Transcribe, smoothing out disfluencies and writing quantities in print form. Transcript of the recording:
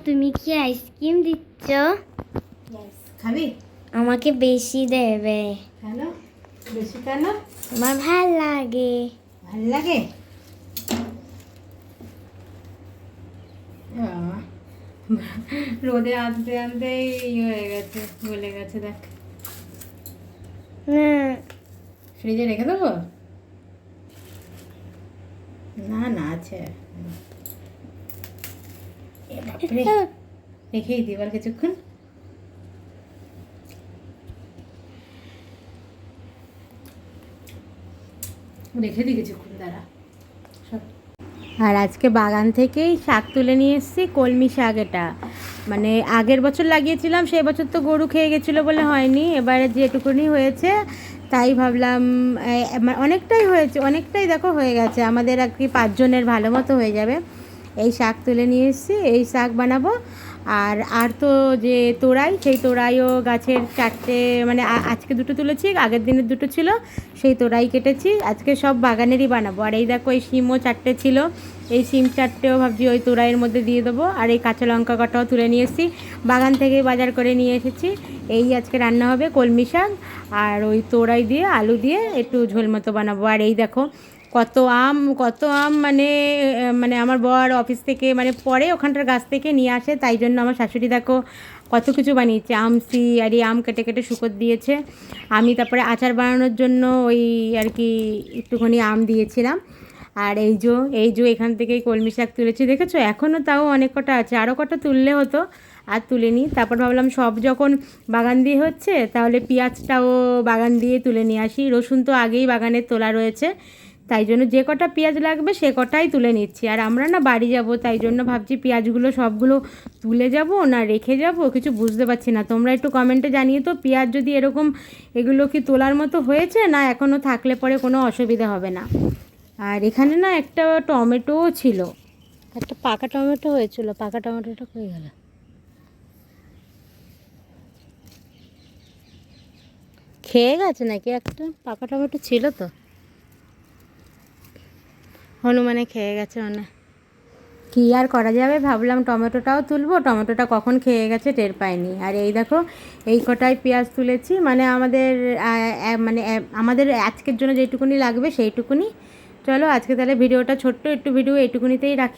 তুমি কি আইসক্রিম দিচ্ছ? খাবি? আমাকে বেশি দেবে। কেন বেশি কেন? আমার ভাল লাগে। ভাল লাগে? রোদে আনতে আনতেই হয়ে গেছে, গলে গেছে। দেখ, না ফ্রিজে রেখে দেবো? না না আছে, রেখেই দিই এবার কিছুক্ষণ। রেখে দিই কিছুক্ষণ, দাঁড়া। আর আজকে বাগান থেকেই শাক তুলে নিয়ে এসেছি, কলমি শাক। এটা মানে আগের বছর লাগিয়েছিলাম, সেই বছর তো গরু খেয়ে গেছিলো বলে হয়নি। এবারে যেটুকুনি হয়েছে তাই ভাবলাম, অনেকটাই হয়েছে, অনেকটাই দেখো হয়ে গেছে। আমাদের আর কি 5 জনের ভালো মতো হয়ে যাবে। এই শাক তুলে নিয়ে এসেছি, এই শাক বানাবো। আর তো যে তোড়াই, সেই তোড়াইও গাছের 4টে, মানে আজকে 2টো তুলেছি, আগের দিনের 2টো ছিল, সেই তোড়াই কেটেছি। আজকে সব বাগানেরই বানাবো। আর এই দেখো, এই শিমও 4টে ছিল, এই শিম 4টেও ভাবছি ওই তোড়াইয়ের মধ্যে দিয়ে দেবো। আর এই কাঁচা লঙ্কা কটাও তুলে নিয়ে এসেছি, বাগান থেকে বাজার করে নিয়ে এসেছি। এই আজকে রান্না হবে কলমি শাক, আর ওই তোড়াই দিয়ে আলু দিয়ে একটু ঝোল মতো বানাবো। আর এই দেখো কত আম, কত আম, মানে মানে আমার বর অফিস থেকে, মানে পরে ওখানটার গাছ থেকে নিয়ে আসে, তাই জন্য আমার শাশুড়ি দেখো কত কিছু বানিয়েছে। আমসি, আর এই আম কেটে কেটে শুকোত দিয়েছে। আমি তারপরে আচার বানানোর জন্য ওই আর কি একটুখানি আম দিয়েছিলাম। আর এই যে এখান থেকেই কলমি শাক তুলেছি, দেখেছো? এখনও তাও অনেক কটা আছে, আরও কটা তুললে হতো, আর তুলে নিই। তারপর ভাবলাম সব যখন বাগান দিয়ে হচ্ছে, তাহলে পেঁয়াজটাও বাগান দিয়ে তুলে নিয়ে আসি। রসুন তো আগেই বাগানে তোলা রয়েছে, তাই জন্য যে কটা পেঁয়াজ লাগবে সে কটাই তুলে নিচ্ছি। আর আমরা না বাড়ি যাব, তাই জন্য ভাবছি পেঁয়াজগুলো সবগুলো তুলে যাব না রেখে যাব, কিছু বুঝতে পারছি না। তোমরা একটু কমেন্টে জানিয়ে তো, পেঁয়াজ যদি এরকম, এগুলো কি তোলার মতো হয়েছে, না এখনও থাকলে পরে কোনো অসুবিধা হবে না। আর এখানে না একটা টমেটোও ছিল, একটা পাকা টমেটো হয়েছিল, পাকা টমেটোটা হয়ে গেল। খেয়ে গেছে নাকি? একটা পাকা টমেটো ছিল তো, হনুমানে খেয়ে গেছে মানে। কী আর করা যাবে, ভাবলাম টমেটোটাও তুলবো, টমেটোটা কখন খেয়ে গেছে টের পাইনি। আর এই দেখো, এই কটাই পেঁয়াজ তুলেছি, মানে আমাদের আজকের জন্য যেটুকুনি লাগবে সেইটুকুনি। চলো আজকে তাহলে ভিডিওটা ছোট্ট একটু ভিডিও এইটুকুনিতেই রাখি।